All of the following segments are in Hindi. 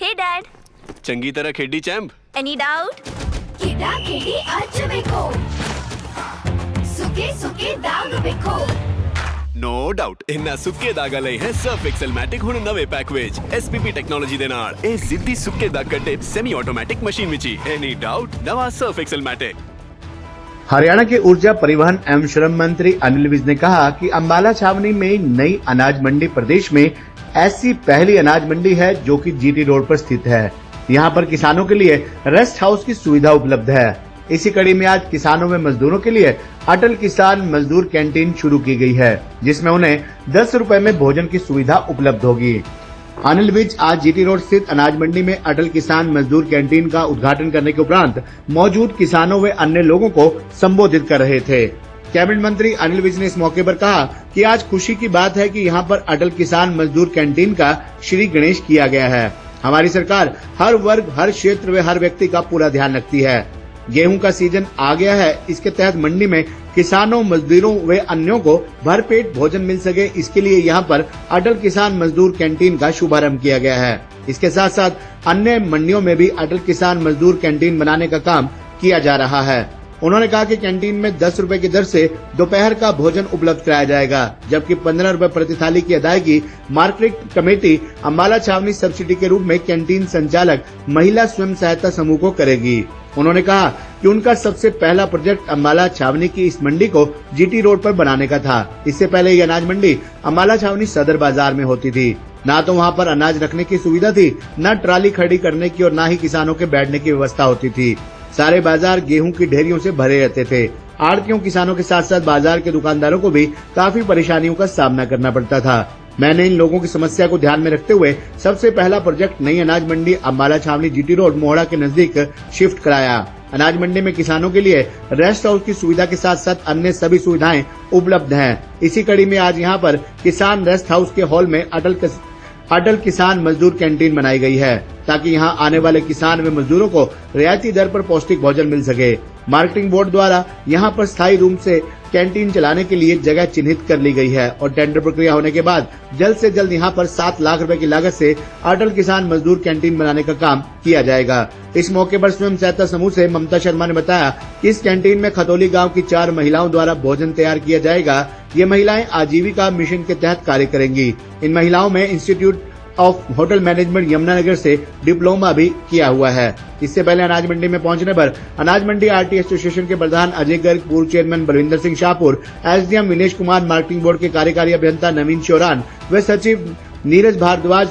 Hey Dad. चंगी तरह खेडी चैंप। Any doubt? ಕಿಡಾ ಕಿಡಿ ಹಚ್ಚಬೇಕು ಸುಕೆ ಸುಕೆ ದಾಗ ಬೇಕು नो डाउट इन्ना सुक्के दाग लई है सर्फ एक्सेल मैटिक हुण नवे पैक विच एसपीपी टेक्नोलॉजी दे नाल ए जिद्दी सुक्के दाग कटे semi automatic machine which any doubt नवा सर्फ एक्सेल मैटिक। हरियाणा के ऊर्जा परिवहन एवं श्रम मंत्री अनिल विज ने कहा कि अम्बाला छावनी में नई अनाज मंडी प्रदेश में ऐसी पहली अनाज मंडी है जो कि जीटी रोड पर स्थित है। यहाँ पर किसानों के लिए रेस्ट हाउस की सुविधा उपलब्ध है। इसी कड़ी में आज किसानों व मजदूरों के लिए अटल किसान मजदूर कैंटीन शुरू की गई है, जिसमें उन्हें 10 रुपए में भोजन की सुविधा उपलब्ध होगी। अनिल विज आज जीटी रोड स्थित अनाज मंडी में अटल किसान मजदूर कैंटीन का उद्घाटन करने के उपरांत मौजूद किसानों व अन्य लोगों को संबोधित कर रहे थे। कैबिनेट मंत्री अनिल विज ने इस मौके पर कहा कि आज खुशी की बात है कि यहाँ पर अटल किसान मजदूर कैंटीन का श्री गणेश किया गया है। हमारी सरकार हर वर्ग, हर क्षेत्र व हर व्यक्ति का पूरा ध्यान रखती है। गेहूं का सीजन आ गया है, इसके तहत मंडी में किसानों, मजदूरों व अन्यों को भरपेट भोजन मिल सके, इसके लिए यहाँ पर अटल किसान मजदूर कैंटीन का शुभारंभ किया गया है। इसके साथ साथ अन्य मंडियों में भी अटल किसान मजदूर कैंटीन बनाने का काम किया जा रहा है। उन्होंने कहा कि कैंटीन में 10 रुपए की दर से दोपहर का भोजन उपलब्ध कराया जाएगा, जबकि 15 रुपए प्रति थाली की अदायगी मार्केट कमेटी अम्बाला छावनी सब्सिडी के रूप में कैंटीन संचालक महिला स्वयं सहायता समूह को करेगी। उन्होंने कहा कि उनका सबसे पहला प्रोजेक्ट अम्बाला छावनी की इस मंडी को जीटी रोड पर बनाने का था। इससे पहले ये अनाज मंडी अम्बाला छावनी सदर बाजार में होती थी। ना तो वहाँ पर अनाज रखने की सुविधा थी, न ट्राली खड़ी करने की और न ही किसानों के बैठने की व्यवस्था होती थी। सारे बाजार गेहूं की ढेरियों से भरे रहते थे। आढ़तियों, किसानों के साथ साथ बाजार के दुकानदारों को भी काफी परेशानियों का सामना करना पड़ता था। मैंने इन लोगों की समस्या को ध्यान में रखते हुए सबसे पहला प्रोजेक्ट नई अनाज मंडी अम्बाला छावनी जीटी रोड मोहड़ा के नजदीक शिफ्ट कराया। अनाज मंडी में किसानों के लिए रेस्ट हाउस की सुविधा के साथ साथ अन्य सभी सुविधाएं उपलब्ध हैं। इसी कड़ी में आज यहाँ पर किसान रेस्ट हाउस के हॉल में अटल किसान मजदूर कैंटीन बनाई गई है, ताकि यहाँ आने वाले किसान व मजदूरों को रियायती दर पर पौष्टिक भोजन मिल सके। मार्केटिंग बोर्ड द्वारा यहाँ पर स्थायी रूम से कैंटीन चलाने के लिए जगह चिन्हित कर ली गई है और टेंडर प्रक्रिया होने के बाद जल्द से जल्द यहाँ पर 7 लाख रुपए की लागत से अटल किसान मजदूर कैंटीन बनाने का काम किया जाएगा। इस मौके पर स्वयं सहायता समूह से ममता शर्मा ने बताया कि इस कैंटीन में खतौली गांव की 4 महिलाओं द्वारा भोजन तैयार किया जाएगा। ये महिलाएं आजीविका मिशन के तहत कार्य करेंगी। इन महिलाओं में institute of hotel management Yamunanagar से डिप्लोमा भी किया हुआ है। इससे पहले अनाज मंडी में पहुंचने पर अनाज मंडी आरटी एसोसिएशन के प्रधान अजय गर्ग, पूर्व chairman Balwinder Singh Shahpur, SDM Vinesh Kumar, marketing board के कार्यकारी अभियंता नवीन चौरान व सचिव नीरज भारद्वाज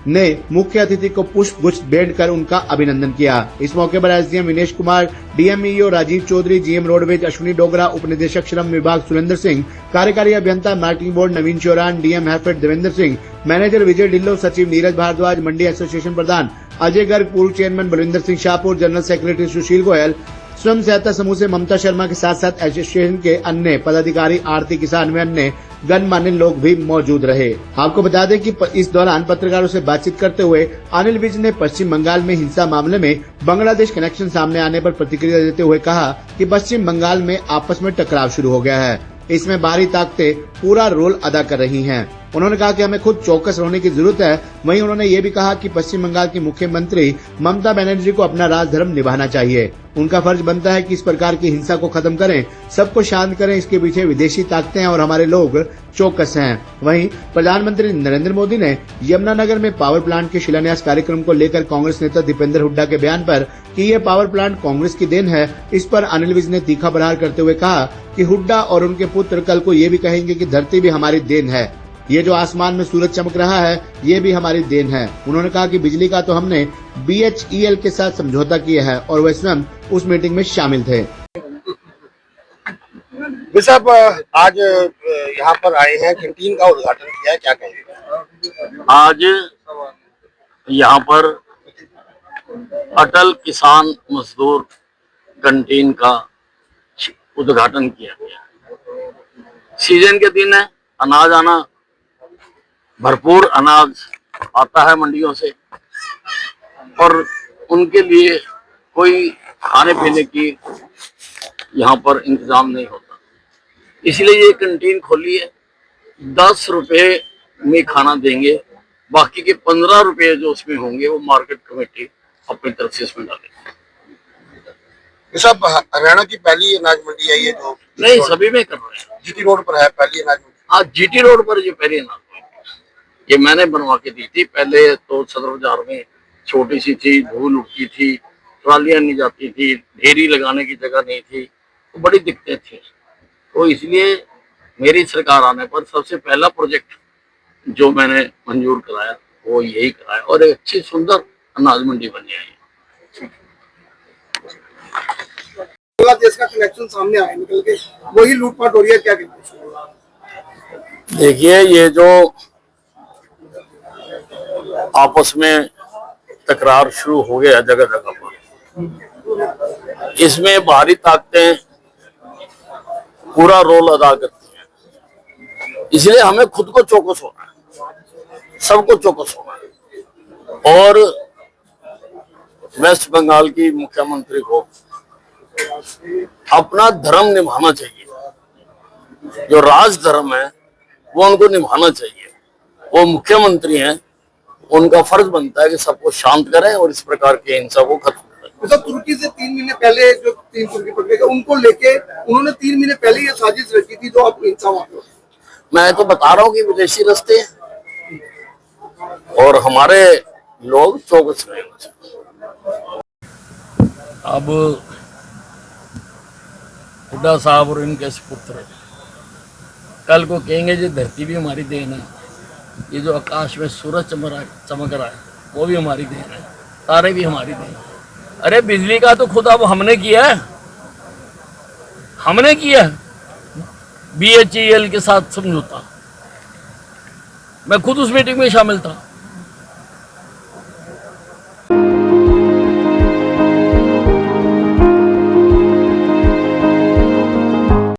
ने मुख्य अतिथि को पुष्प गुच्छ भेंट कर उनका अभिनंदन किया। इस मौके पर SDM Vinesh Kumar, DMEO Rajiv Chaudhary, GM roadways Ashwini Dogra, उप निदेशक श्रम विभाग सुरेंद्र सिंह, कार्यकारी अभियंता marketing board Naveen Chauran, DM HAFED Devender Singh, manager Vijay Dhillon, सचिव नीरज भारद्वाज, मंडी एसोसिएशन प्रधान अजय गर्ग, पूर्व chairman Balwinder Singh Shahpur, general secretary Sushil Goyal, स्वयं सहायता समूह से ममता शर्मा के साथ साथ एसोसिएशन के अन्य पदाधिकारी, आरती किसान व अन्य गणमान्य लोग भी मौजूद रहे। आपको बता दें कि इस दौरान पत्रकारों से बातचीत करते हुए अनिल विज ने पश्चिम बंगाल में हिंसा मामले में बांग्लादेश कनेक्शन सामने आने पर प्रतिक्रिया देते हुए कहा कि पश्चिम बंगाल में आपस में टकराव शुरू हो गया है। इसमें बाहरी ताकतें पूरा रोल अदा कर रही हैं। उन्होंने कहा कि हमें खुद चौकस रहने की जरूरत है। वहीं उन्होंने ये भी कहा कि पश्चिम बंगाल की मुख्यमंत्री ममता बनर्जी को अपना राजधर्म निभाना चाहिए। उनका फर्ज बनता है कि इस प्रकार की हिंसा को खत्म करें, सबको शांत करें। इसके पीछे विदेशी ताकतें हैं और हमारे लोग चौकस हैं। वहीं प्रधानमंत्री नरेंद्र मोदी ने यमुनानगर में पावर प्लांट के शिलान्यास कार्यक्रम को लेकर कांग्रेस नेता दीपेंद्र हुड्डा के बयान पर कि ये पावर प्लांट कांग्रेस की देन है, इस पर अनिल विज ने तीखा प्रहार करते हुए कहा कि हुड्डा और उनके पुत्र कल को ये भी कहेंगे कि धरती भी हमारी देन है, ये जो आसमान में सूरज चमक रहा है ये भी हमारी देन है। उन्होंने कहा कि बिजली का तो हमने BHEL के साथ समझौता किया है और वह स्वयं उस मीटिंग में शामिल थे। साहब आज यहाँ पर आए हैं, कैंटीन का उद्घाटन किया है, क्या कहेंगे? आज यहाँ पर अटल किसान मजदूर कैंटीन का उद्घाटन किया गया। सीजन के दिन है, अनाज आना, भरपूर अनाज आता है मंडियों से और उनके लिए कोई खाने पीने की यहाँ पर इंतजाम नहीं होता, इसलिए ये कैंटीन खोली है। 10 रुपए में खाना देंगे बाकी के 15 रुपए जो उसमें होंगे वो मार्केट कमेटी अपनी तरफ से इसमें डालेगी। ये सब हरियाणा की पहली अनाज मंडी है ये जो नहीं, सभी में कर रहे हैं। जीटी रोड पर है पहली अनाज मंडी। आज जीटी रोड पर ये पहली अनाज मंडी, ये मैंने बनवा के दी थी। पहले तो सदर बाजार में छोटी सी थी, धूल उठती थी, ट्रालियां नहीं जाती थी, ढेरी लगाने की जगह नहीं थी, तो बड़ी दिक्कतें थी। तो इसलिए मेरी सरकार आने पर सबसे पहला प्रोजेक्ट जो मैंने मंजूर कराया वो यही कराया और एक अच्छी सुंदर अनाज मंडी बनी है। बांग्लादेश का कनेक्शन सामने आया निकल के, वही लूटपाट हो रही है, क्या कहते हैं? देखिए, ये जो आपस में तकरार शुरू हो गया जगह जगह पर, इसमें बाहरी ताकतें पूरा रोल अदा करती हैं। इसलिए हमें खुद को चौकस होना है, सबको चौकस होना है। और वेस्ट बंगाल की मुख्यमंत्री को अपना धर्म निभाना चाहिए, जो राज धर्म है वो उनको निभाना चाहिए। वो मुख्यमंत्री हैं, उनका फर्ज बनता है कि सबको शांत करें और इस प्रकार की हिंसा को खत्म करें। तो तुर्की से 3 महीने पहले जो 3 तुर्की पकड़े गए उनको लेके उन्होंने 3 महीने पहले ये साजिश रची थी जो आप हिंसा वहां पे। मैं तो बता रहा हूँ कि विदेशी रस्ते हैं और हमारे लोग चौकस रहे। अब हुड्डा साहब और इनके पुत्र कल को कहेंगे जी धरती भी हमारी देन है, ये जो आकाश में सूरज चमक रहा है वो भी हमारी देन है, तारे भी हमारी देन है। अरे बिजली का तो खुद अब हमने किया है, हमने किया है BHEL के साथ समझौता। मैं खुद उस मीटिंग में शामिल था।